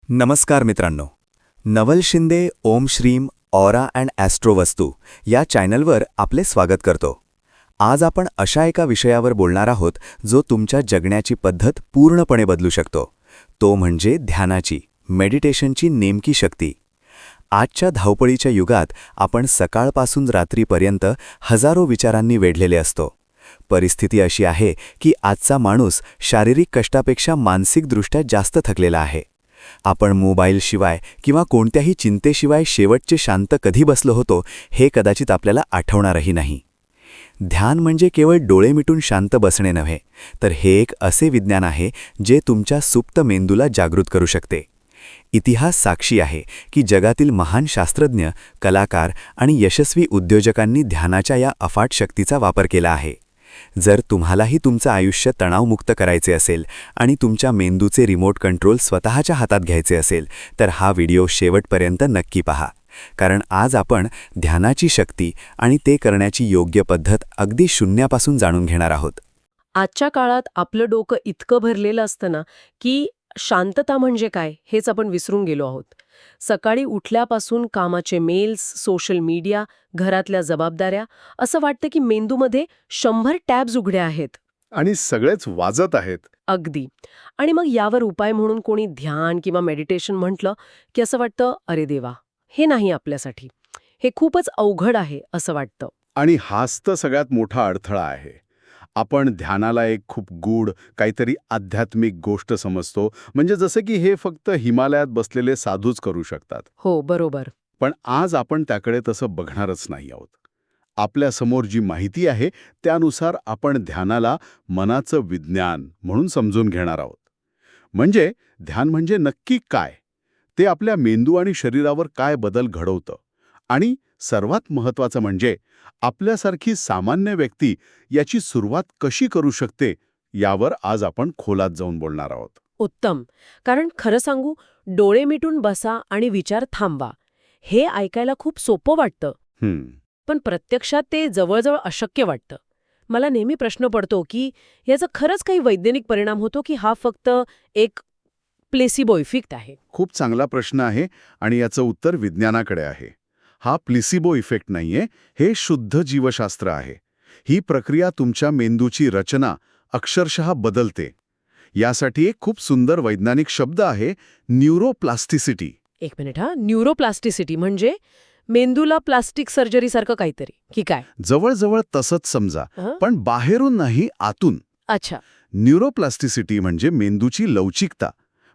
नमस्कार मित्रांनो. नवल शिंदे ओम श्रीम aura and ॲस्ट्रोवस्तू या चॅनलवर आपले स्वागत करतो. आज आपण अशा एका विषयावर बोलणार आहोत जो तुमच्या जगण्याची पद्धत पूर्णपणे बदलू शकतो. तो म्हणजे ध्यानाची, मेडिटेशनची नेमकी शक्ती. आजच्या धावपळीच्या युगात आपण सकाळपासून रात्रीपर्यंत हजारो विचारांनी वेढलेले असतो. परिस्थिती अशी आहे की आजचा माणूस शारीरिक कष्टापेक्षा मानसिकदृष्ट्या जास्त थकलेला आहे. आपण मोबाईलशिवाय किंवा कोणत्याही चिंतेशिवाय शेवटचे शांत कधी बसलो होतो हे कदाचित आपल्याला आठवणारही नाही. ध्यान म्हणजे केवळ डोळे मिटून शांत बसणे नव्हे, तर हे एक असे विज्ञान आहे जे तुमच्या सुप्त मेंदूला जागृत करू शकते. इतिहास साक्षी आहे की जगातील महान शास्त्रज्ञ, कलाकार आणि यशस्वी उद्योजकांनी ध्यानाच्या या अफाट शक्तीचा वापर केला आहे. जर तुम्हालाही तुमचं आयुष्य तणावमुक्त करायचे असेल आणि तुमच्या मेंदूचे रिमोट कंट्रोल स्वतःच्या हातात घ्यायचे असेल तर हा व्हिडिओ शेवटपर्यंत नक्की पहा. कारण आज आपण ध्यानाची शक्ती आणि ते करण्याची योग्य पद्धत अगदी शून्यापासून जाणून घेणार आहोत. आजच्या काळात आपलं डोकं इतकं भरलेलं असतं ना की शांतता म्हणजे काय हेच आपण विसरून गेलो आहोत. सकाळी उठल्यापासून कामाचे मेल्स, सोशल मीडिया, घरातल्या जबाबदाऱ्या, असं वाटतं की मेंदूमध्ये 100 टॅब्स उघड्या आहेत. आणि सगळेच वाजत आहेत. अगदी. आणि मग यावर उपाय म्हणून कोणी ध्यान किंवा मेडिटेशन म्हटलं की असं वाटतं, अरे देवा, हे नाही आपल्यासाठी, हे खूपच अवघड आहे असं वाटतं. आणि हाच तर सगळ्यात मोठा अडथळा आहे. आपण ध्यानाला एक खूप गूढ, काहीतरी आध्यात्मिक गोष्ट समजतो, म्हणजे जसं की हे फक्त हिमालयात बसलेले साधूच करू शकतात. हो, बरोबर. पण आज आपण त्याकडे तसं बघणारच नाही आहोत. आपल्यासमोर जी माहिती आहे त्यानुसार आपण ध्यानाला मनाचं विज्ञान म्हणून समजून घेणार आहोत. म्हणजे ध्यान म्हणजे नक्की काय, ते आपल्या मेंदू आणि शरीरावर काय बदल घडवतं, आणि सर्वात महत्त्वाचं म्हणजे आपल्यासारखी सामान्य व्यक्ती याची सुरुवात कशी करू शकते, यावर आज आपण खोलात जाऊन बोलणार आहोत. उत्तम. कारण खरं सांगू, डोळे मिटून बसा आणि विचार थांबवा, हे ऐकायला खूप सोपं वाटतं. पण प्रत्यक्षात ते जवळजवळ अशक्य वाटतं. मला नेहमी प्रश्न पडतो की याचा खरंच काही वैज्ञानिक परिणाम होतो की हा फक्त एक प्लेसिबो इफेक्ट आहे? खूप चांगला प्रश्न आहे आणि याचं उत्तर विज्ञानाकडे आहे. हा प्लेसिबो इफेक्ट नाहीये, हे शुद्ध जीवशास्त्र आहे. ही प्रक्रिया तुमच्या मेंदूची रचना अक्षरशः बदलते. यासाठी एक खूप सुंदर वैज्ञानिक शब्द आहे, न्यूरोप्लास्टिसिटी. एक मिनिट हा, न्यूरोप्लास्टिसिटी म्हणजे मेंदूला प्लास्टिक सर्जरीसारखं काहीतरी की काय? जवळजवळ तसंच समजा, पण बाहेरून नाही, आतून. अच्छा. न्यूरोप्लास्टिसिटी म्हणजे मेंदूची लवचिकता,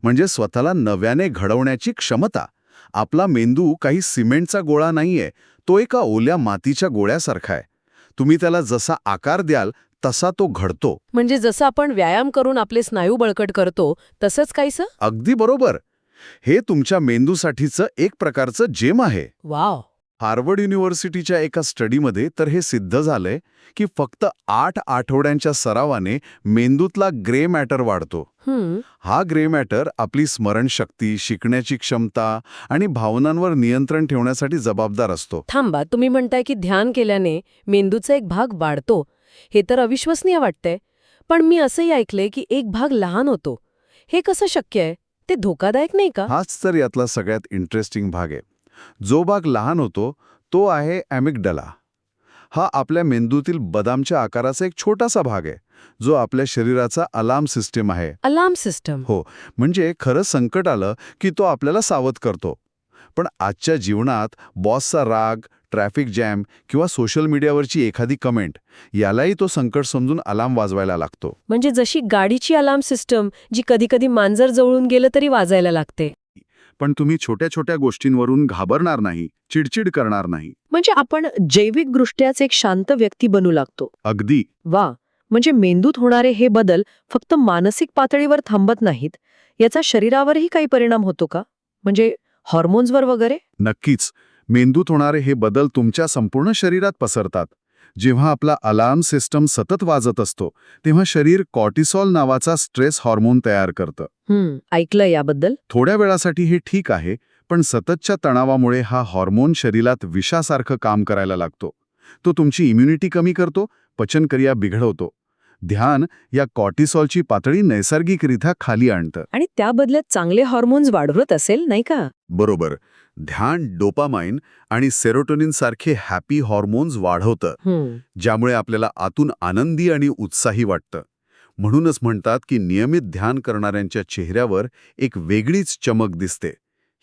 म्हणजे स्वतःला नव्याने घडवण्याची क्षमता. आपला मेंदू काही सिमेंटचा गोळा नाहीये, तो एका ओल्या मातीच्या गोळ्यासारखा आहे. तुम्ही त्याला जसा आकार द्याल तसा तो घडतो. म्हणजे जसं आपण व्यायाम करून आपले स्नायू बळकट करतो तसंच काहीसं? अगदी बरोबर. हे तुमच्या मेंदूसाठीचं एक प्रकारचं जेम आहे. वाव. हार्वर्ड युनिव्हर्सिटीच्या एका स्टडीमध्ये तर हे सिद्ध झालंय की फक्त 8 आठवड्यांच्या सरावाने मेंदूतला ग्रे मॅटर वाढतो. हा ग्रे मॅटर आपली स्मरणशक्ती, शिकण्याची क्षमता आणि भावनांवर नियंत्रण ठेवण्यासाठी जबाबदार असतो. थांबा, तुम्ही म्हणताय की ध्यान केल्याने मेंदूचा एक भाग वाढतो, हे तर अविश्वसनीय वाटतंय. पण मी असंही ऐकलंय की एक भाग लहान होतो. हे कसं शक्य आहे? ते धोकादायक नाही का? हाच तर यातला सगळ्यात इंटरेस्टिंग भाग आहे. जो भाग लहान होतो तो आहे ॲमिग्डाला. हा आपल्या मेंदूतील बदामच्या आकाराचा एक छोटासा भाग आहे, जो आपल्या शरीराचा अलार्म सिस्टम आहे. Alarm system? हो, म्हणजे खरं संकट आलं की तो आपल्याला सावध करतो. पण आजच्या जीवनात बॉसचा राग, ट्रॅफिक जॅम किंवा सोशल मीडियावरची एखादी कमेंट, यालाही तो संकट समजून अलार्म वाजवायला लागतो. म्हणजे जशी गाडीची अलार्म सिस्टम, जी कधी कधी मांजर जवळून गेलं तरी वाजायला लागते. पण तुम्ही छोट्या छोट्या गोष्टींवरून घाबरणार नाही, चिडचिड करणार नाही. म्हणजे आपण जैविकदृष्ट्याच एक शांत व्यक्ती बनू लागतो. अगदी. वा. म्हणजे मेंदूत होणारे हे बदल फक्त मानसिक पातळीवर थांबत नाहीत, याचा शरीरावरही काही परिणाम होतो का? म्हणजे हॉर्मोन्सवर वगैरे? नक्कीच. मेंदूत होणारे हे बदल तुमच्या संपूर्ण शरीरात पसरतात. जेव्हा आपला अलार्म सिस्टम सतत वाजत असतो तेव्हा शरीर कॉर्टिसॉल नावाचा स्ट्रेस हार्मोन तयार करतं. ऐकलं याबद्दल. थोड्या वेळासाठी हे ठीक आहे, पण सततच्या तणावामुळे हा हार्मोन शरीरात विषासारखं काम करायला लागतो. तो तुमची इम्युनिटी कमी करतो, पचनक्रिया बिघडवतो. ध्यान या कॉर्टिसॉलची पातळी नैसर्गिकरित्या खाली आणतं. आणि त्या बदल्यात चांगले हॉर्मोन्स वाढवत असेल नाही का? बरोबर. ध्यान डोपामाइन आणि सेरोटोनिन सारखे हॅपी हॉर्मोन्स वाढवतं, ज्यामुळे आपल्याला आतून आनंदी आणि उत्साही वाटतं. म्हणूनच म्हणतात की नियमित ध्यान करणाऱ्यांच्या चेहऱ्यावर एक वेगळीच चमक दिसते.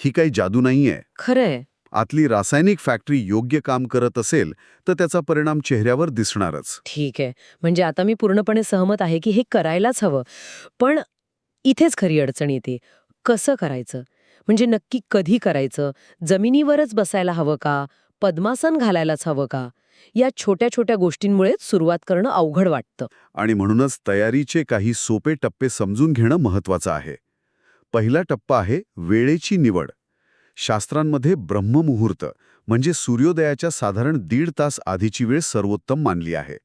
ही काही जादू नाहीये. खरंय. आतली रासायनिक फॅक्टरी योग्य काम करत असेल तर त्याचा परिणाम चेहऱ्यावर दिसणारच. ठीक आहे. म्हणजे आता मी पूर्णपणे सहमत आहे की हे करायलाच हवं. पण इथेच खरी अडचण येते. कसं करायचं? म्हणजे नक्की कधी करायचं? जमिनीवरच बसायला हवं का? पद्मासन घालायलाच हवं का? या छोट्या छोट्या गोष्टींमुळेच सुरुवात करणं अवघड वाटतं. आणि म्हणूनच तयारीचे काही सोपे टप्पे समजून घेणं महत्वाचं आहे. पहिला टप्पा आहे वेळेची निवड. शास्त्रांमध्ये ब्रह्ममुहूर्त म्हणजे सूर्योदयाच्या साधारण 1.5 तास आधीची वेळ सर्वोत्तम मानली आहे.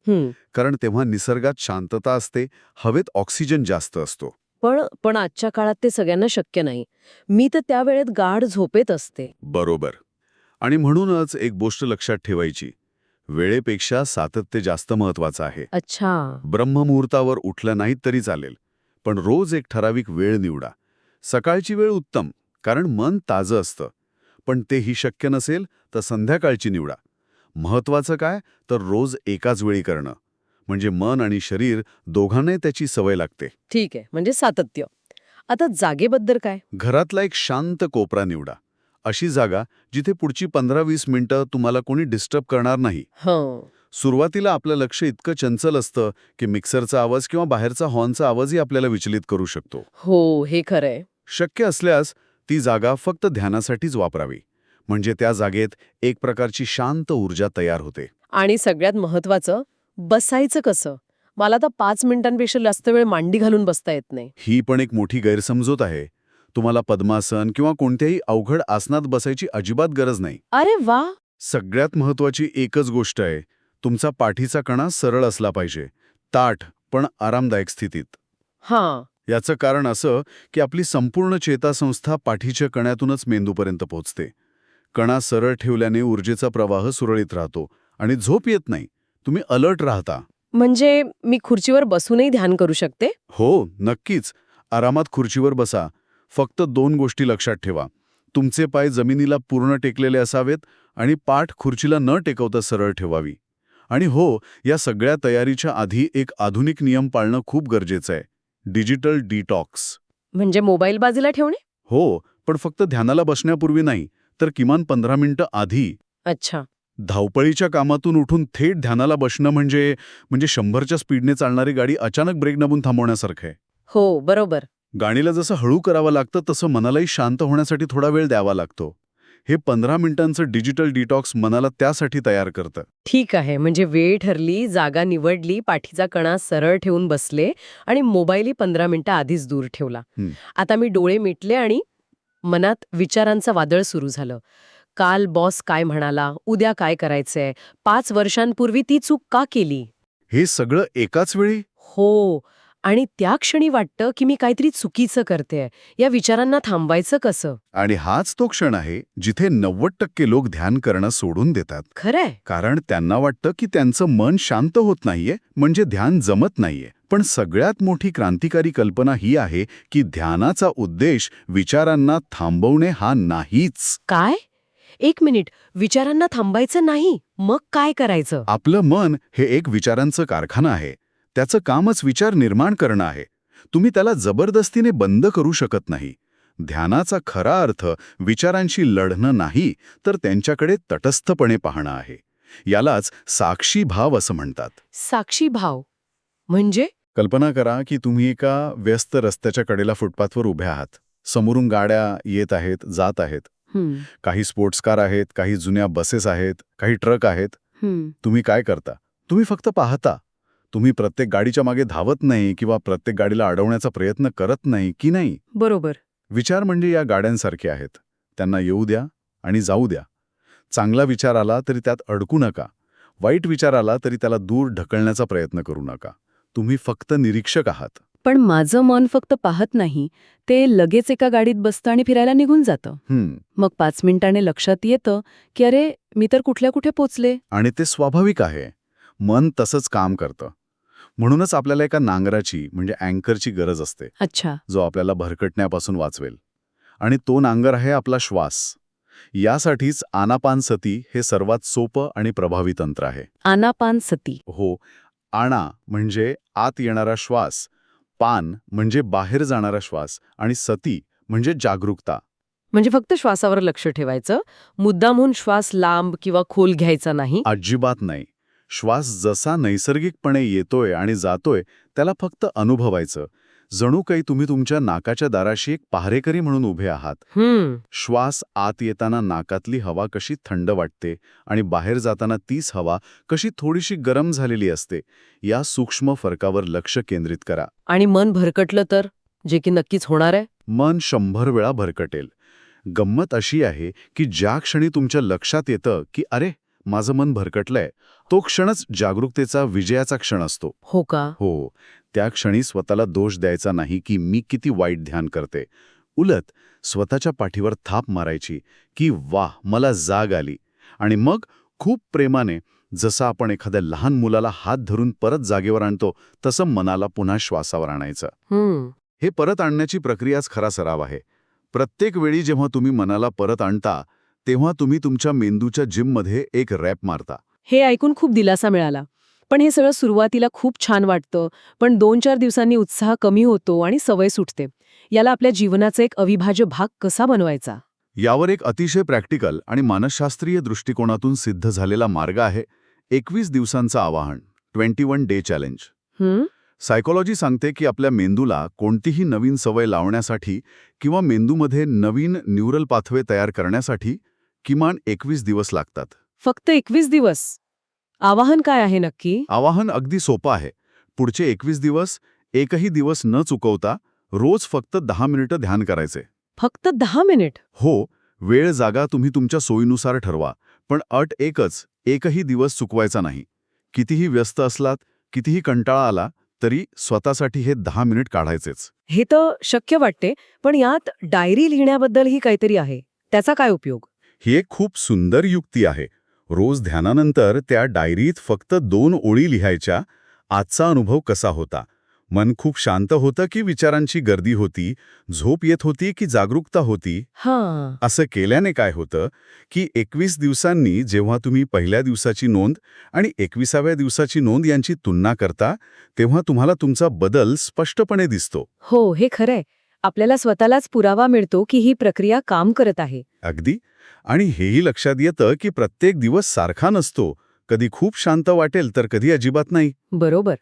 कारण तेव्हा निसर्गात शांतता असते, हवेत ऑक्सिजन जास्त असतो. पण आजच्या काळात ते सगळ्यांना शक्य नाही. मी तर त्या वेळेत गाढ झोपेत असते. बरोबर. आणि म्हणूनच एक गोष्ट लक्षात ठेवायची. वेळेपेक्षा सातत्य जास्त महत्वाचं आहे. अच्छा. ब्रह्ममुहूर्तावर उठलं नाहीत तरी चालेल, पण रोज एक ठराविक वेळ निवडा. सकाळची वेळ उत्तम, कारण मन ताजं असतं. पण तेही शक्य नसेल तर संध्याकाळची निवडा. महत्वाचं काय तर रोज एकाच वेळी करणं. म्हणजे मन आणि शरीर दोघांनाही त्याची सवय लागते. ठीक आहे. म्हणजे सातत्य. आता जागेबद्दल काय? घरातला एक शांत कोपरा निवडा. अशी जागा जिथे पुढची 15-20 मिनिटं तुम्हाला कोणी डिस्टर्ब करणार नाही. सुरुवातीला आपलं लक्ष इतकं चंचल असतं की मिक्सरचा आवाज किंवा बाहेरचा हॉर्नचा आवाजही आपल्याला विचलित करू शकतो. हो, हे खरंय. शक्य असल्यास ती जागा फक्त ध्यानासाठीच वापरावी. म्हणजे त्या जागेत एक प्रकारची शांत ऊर्जा तयार होते. आणि सगळ्यात महत्वाचं, बसायचं कसं? मला तर 5 मिनिटांपेक्षा जास्त वेळ मांडी घालून बसता येत नाही. ही पण एक मोठी गैरसमजूत आहे. तुम्हाला पद्मासन किंवा कोणत्याही अवघड आसनात बसायची अजिबात गरज नाही. अरे वा. सगळ्यात महत्वाची एकच गोष्ट आहे, तुमचा पाठीचा कणा सरळ असला पाहिजे. ताठ पण आरामदायक स्थितीत. हां. याचं कारण असं की आपली संपूर्ण चेतासंस्था पाठीच्या कण्यातूनच मेंदूपर्यंत पोहोचते. कणा सरळ ठेवल्याने ऊर्जेचा प्रवाह सुरळीत राहतो आणि झोप येत नाही. तुम्ही अलर्ट राहता. म्हणजे मी खुर्चीवर बसूनही ध्यान करू शकते? हो, नक्कीच. आरामात खुर्चीवर बसा. फक्त 2 गोष्टी लक्षात ठेवा. तुमचे पाय जमिनीला पूर्ण टेकलेले असावेत आणि पाठ खुर्चीला न टेकवता सरळ ठेवावी. आणि हो, या सगळ्या तयारीच्या आधी एक आधुनिक नियम पाळणं खूप गरजेचं आहे. Digital detox. म्हणजे मोबाईल बाजूला ठेवणे? हो, पण फक्त ध्यानाला बसण्यापूर्वी नाही, तर किमान 15 मिनिटं आधी. अच्छा. धावपळीच्या कामातून उठून थेट ध्यानाला बसणं म्हणजे 100च्या स्पीडने चालणारी गाडी अचानक ब्रेक दाबून थांबवण्यासारखं आहे. हो, बरोबर. गाडीला जसं हळू करावं लागतं तसं मनालाही शांत होण्यासाठी थोडा वेळ द्यावा लागतो. हे 15 मिनिटांचं डिजिटल डिटॉक्स मनाला त्यासाठी तयार करतं. ठीक आहे. म्हणजे वेळ ठरली, जागा निवडली, पाठीचा कणा सरळ ठेवून बसले आणि मोबाईलही 15 मिनिटं आधीच दूर ठेवला. आता मी डोळे मिटले आणि मनात विचारांचं वादळ सुरू झालं. काल बॉस काय म्हणाला, उद्या काय करायचंय, 5 वर्षांपूर्वी ती चूक का केली? हे सगळं एकाच वेळी? हो. आणि त्या क्षणी वाटतं की मी काहीतरी चुकीचं करतेय. या विचारांना थांबवायचं कसं? आणि हाच तो क्षण आहे जिथे 90% लोक ध्यान करणं सोडून देतात. खरंय. कारण त्यांना वाटतं की त्यांचं मन शांत होत नाहीये, म्हणजे ध्यान जमत नाहीये. पण सगळ्यात मोठी क्रांतिकारी कल्पना ही आहे की ध्यानाचा उद्देश विचारांना थांबवणे हा नाहीच. काय? 1 मिनिट. विचारांना थांबायचं नाही, मग काय करायचं? आपलं मन हे एक विचारांचं कारखाना आहे. त्याचं कामच विचार निर्माण करणं आहे. तुम्ही त्याला जबरदस्तीने बंद करू शकत नाही. ध्यानाचा खरा अर्थ विचारांशी लढणं नाही, तर त्यांच्याकडे तटस्थपणे पाहणं आहे. यालाच साक्षी भाव असं म्हणतात. साक्षी भाव म्हणजे? कल्पना करा की तुम्ही एका व्यस्त रस्त्याच्या कडेला फुटपाथवर उभ्या आहात. समोरून गाड्या येत आहेत, जात आहेत. काही स्पोर्ट्स कार आहेत, काही जुन्या बसेस आहेत, काही ट्रक आहेत. तुम्ही काय करता? तुम्ही फक्त पाहता. तुम्ही प्रत्येक गाडीच्या मागे धावत नाही किंवा प्रत्येक गाडीला अडवण्याचा प्रयत्न करत नाही की नाही? बरोबर. विचार म्हणजे या गाड्यांसारखे आहेत. त्यांना येऊ द्या आणि जाऊ द्या. चांगला विचार आला तरी त्यात अडकू नका. वाईट विचार आला तरी त्याला दूर ढकलण्याचा प्रयत्न करू नका. तुम्ही फक्त निरीक्षक आहात. पण माझं मन फक्त पाहत नाही, ते लगेच एका गाडीत बसतं आणि फिरायला निघून जातं. मग 5 मिनिटांनी लक्षात येतं की अरे, मी तर कुठल्या कुठे पोचले. आणि ते स्वाभाविक आहे. मन तसंच काम करतं. म्हणूनच आपल्याला एका नांगराची म्हणजे अँकरची गरज असते, अच्छा. जो आपल्याला भरकटण्यापासून वाचवेल. आणि तो नांगर आहे आपला श्वास. यासाठीच आनापानसती हे सर्वात सोपं आणि प्रभावी तंत्र आहे. आनापानसती. हो, आना म्हणजे आत येणारा श्वास, पान म्हणजे बाहेर जाणारा श्वास आणि सती म्हणजे जागरूकता. म्हणजे फक्त श्वासावर लक्ष ठेवायचं, मुद्दामहून श्वास लांब किंवा खोल घ्यायचा नाही. अजिबात नाही. श्वास जसा नैसर्गिकपणे येतोय आणि जातोय त्याला फक्त अनुभवायचं. जणू काही तुम्ही तुमच्या नाकाच्या दाराशी एक पहारेकरी म्हणून उभे आहात. श्वास आत येताना नाकातली हवा कशी थंड वाटते आणि बाहेर जाताना तीच हवा कशी थोडीशी गरम झालेली असते, या सूक्ष्म फरकावर लक्ष केंद्रित करा. आणि मन भरकटलं तर, जे की नक्कीच होणार आहे. मन 100 वेळा भरकटेल. गंमत अशी आहे की ज्या क्षणी तुमच्या लक्षात येतं की अरे माझं मन भरकटलंय, तो क्षणच जागरूकतेचा विजयाचा क्षण असतो. हो का? हो, त्या क्षणी स्वतःला दोष द्यायचा नाही की मी किती वाईट ध्यान करते. उलट स्वतःच्या पाठीवर थाप मारायची की वाह, मला जाग आली. आणि मग खूप प्रेमाने, जसं आपण एखाद्या लहान मुलाला हात धरून परत जागेवर आणतो, तसं मनाला पुन्हा श्वासावर आणायचं. हे परत आणण्याची प्रक्रियाच खरा सराव आहे. प्रत्येक वेळी जेव्हा तुम्ही मनाला परत आणता, तेव्हा तुम्ही तुमच्या मेंदूच्या जिममध्ये एक रॅप मारता. हे ऐकून खूप दिलासा मिळाला. पण हे सगळं सुरुवातीला खूप छान वाटतं, पण 2-4 दिवसांनी उत्साह कमी होतो आणि सवय सुटते. याला आपल्या जीवनाचा एक अविभाज्य भाग कसा बनवायचा? यावर एक अतिशय प्रॅक्टिकल आणि मानसशास्त्रीय दृष्टिकोनातून सिद्ध झालेला मार्ग आहे 21 दिवसांचं आवाहन, 21 डे चॅलेंज. सायकोलॉजी सांगते की आपल्या मेंदूला कोणतीही नवीन सवय लावण्यासाठी किंवा मेंदूमध्ये नवीन न्यूरल पाथवे तयार करण्यासाठी किमान 21 दिवस लागतात. फक्त 21 दिवस? आवाहन काय आहे नक्की? आवाहन अगदी सोपं आहे. पुढचे 21 दिवस एकही दिवस न चुकवता रोज फक्त 10 मिनिटं ध्यान करायचे. फक्त 10 मिनिट? हो, वेळ जागा तुम्ही तुमच्या सोयीनुसार ठरवा, पण अट एकच, एकही दिवस चुकवायचा नाही. कितीही व्यस्त असलात, कितीही कंटाळा आला, तरी स्वतःसाठी हे 10 मिनिट काढायचेच. हे तर शक्य वाटते, पण यात डायरी लिहिण्याबद्दलही काहीतरी आहे. त्याचा काय उपयोग? ही एक खूप सुंदर युक्ती आहे. रोज ध्यानानंतर त्या डायरीत फक्त 2 ओळी लिहायच्या. आजचा अनुभव कसा होता? मन खूप शांत होतं की विचारांची गर्दी होती? झोप येत होती की जागरूकता होती? हां. असं केल्याने काय होतं की 21 दिवसांनी जेव्हा तुम्ही पहिल्या दिवसाची नोंद आणि 21व्या दिवसाची नोंद यांची तुलना करता, तेव्हा तुम्हाला तुमचा बदल स्पष्टपणे दिसतो. हो, हे खरंय. आपल्याला स्वतःलाच पुरावा मिळतो की ही प्रक्रिया काम करत आहे. अगदी. आणि हेही लक्षात येतं की प्रत्येक दिवस सारखा नसतो. कधी खूप शांत वाटेल तर कधी अजिबात नाही. बरोबर.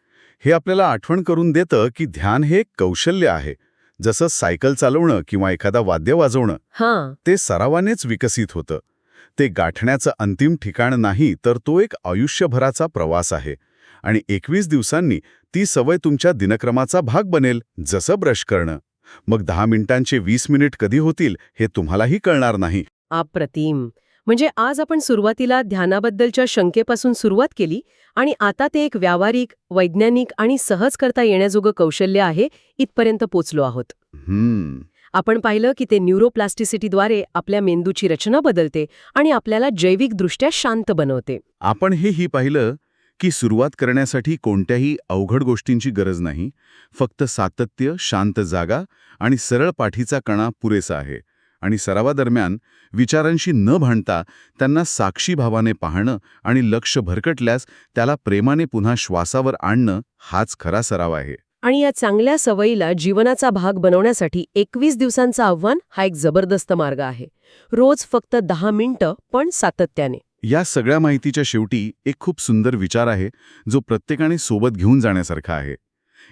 हे आपल्याला आठवण करून देतं की ध्यान हे एक कौशल्य आहे. जसं सायकल चालवणं किंवा एखादा वाद्य वाजवणं, हां. ते सरावानेच विकसित होतं. ते गाठण्याचं अंतिम ठिकाण नाही, तर तो एक आयुष्यभराचा प्रवास आहे. आणि 21 दिवसांनी ती सवय तुमच्या दिनक्रमाचा भाग बनेल, जसं ब्रश करणं. मग 10 मिनिटांचे 20 मिनिट कधी होतील हे तुम्हालाही कळणार नाही. अप्रतिम. म्हणजे आज आपण सुरुवातीला ध्यानाबद्दलच्या शंकेपासून सुरुवात केली आणि आता ते एक व्यावहारिक, वैज्ञानिक आणि सहज करता येण्याजोगं कौशल्य आहे इथपर्यंत पोचलो आहोत. आपण पाहिलं की ते न्यूरोप्लास्टिसिटीद्वारे आपल्या मेंदूची रचना बदलते आणि आपल्याला जैविकदृष्ट्या शांत बनवते. आपण हेही पाहिलं की सुरुवात करण्यासाठी कोणत्याही अवघड गोष्टींची गरज नाही. फक्त सातत्य, शांत जागा आणि सरळ पाठीचा कणा पुरेसा आहे. आणि सरावादरम्यान विचारांशी न भांडता त्यांना साक्षी भावाने पाहणं आणि लक्ष भरकटल्यास त्याला प्रेमाने पुन्हा श्वासावर आणणं, हाच खरा सराव आहे. आणि या चांगल्या सवयीला जीवनाचा भाग बनवण्यासाठी 21 दिवसांचं आव्हान हा एक जबरदस्त मार्ग आहे. रोज फक्त 10 मिनिटं, पण सातत्याने. या सगळ्या माहितीच्या शेवटी एक खूप सुंदर विचार आहे, जो प्रत्येकाने सोबत घेऊन जाण्यासारखा आहे.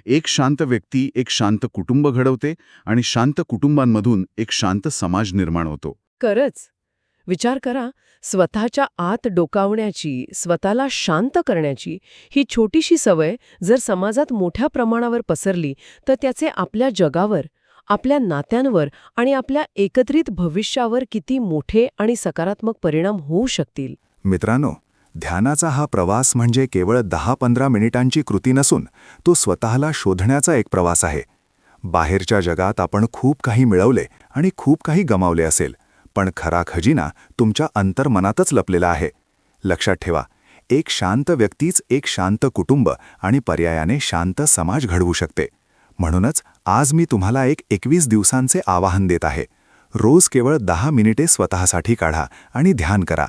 एक शांत व्यक्ती एक शांत कुटुंब घडवते आणि शांत कुटुंबांमधून एक शांत समाज निर्माण होतो. खरंच. विचार करा, स्वतःच्या आत डोकावण्याची, स्वतःला शांत करण्याची ही छोटीशी सवय जर समाजात मोठ्या प्रमाणावर पसरली, तर त्याचे आपल्या जगावर, आपल्या नात्यांवर आणि आपल्या एकत्रित भविष्यावर किती मोठे आणि सकारात्मक परिणाम होऊ शकतील. मित्रांनो, ध्यानाचा हा प्रवास म्हणजे केवळ 10-15 मिनिटांची कृती नसून तो स्वतःला शोधण्याचा एक प्रवास आहे. बाहेरच्या जगात आपण खूप काही मिळवले आणि खूप काही गमावले असेल, पण खरा खजिना तुमच्या अंतर्मनातच लपलेला आहे. लक्षात ठेवा, एक शांत व्यक्तीच एक शांत कुटुंब आणि पर्यायाने शांत समाज घडवू शकते. म्हणूनच आज मी तुम्हाला एक 21 दिवसांचे आवाहन देत आहे. रोज केवळ 10 मिनिटे स्वतःसाठी काढा आणि ध्यान करा.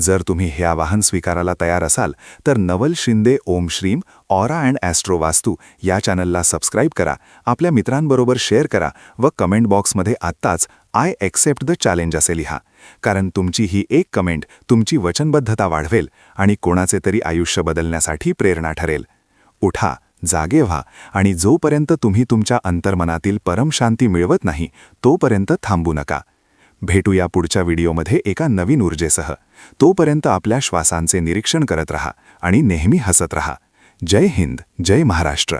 जर तुम्ही हे आवाहन स्वीकारायला तयार असाल तर नवल शिंदे ओम श्रीम ऑरा अँड ॲस्ट्रो वास्तू या चॅनलला सबस्क्राईब करा, आपल्या मित्रांबरोबर शेअर करा व कमेंट बॉक्समध्ये आत्ताच आय ॲक्सेप्ट द चॅलेंज असे लिहा. कारण तुमची ही एक कमेंट तुमची वचनबद्धता वाढवेल आणि कोणाचे तरी आयुष्य बदलण्यासाठी प्रेरणा ठरेल. उठा, जागे व्हा आणि जोपर्यंत तुम्ही तुमच्या अंतर्मनातील परमशांती मिळवत नाही तोपर्यंत थांबू नका. भेटूया पुढच्या व्हिडिओमध्ये एका नवीन ऊर्जेसह. तोपर्यंत आपल्या श्वासांचे निरीक्षण करत रहा आणि नेहमी हसत रहा. जय हिंद, जय महाराष्ट्र.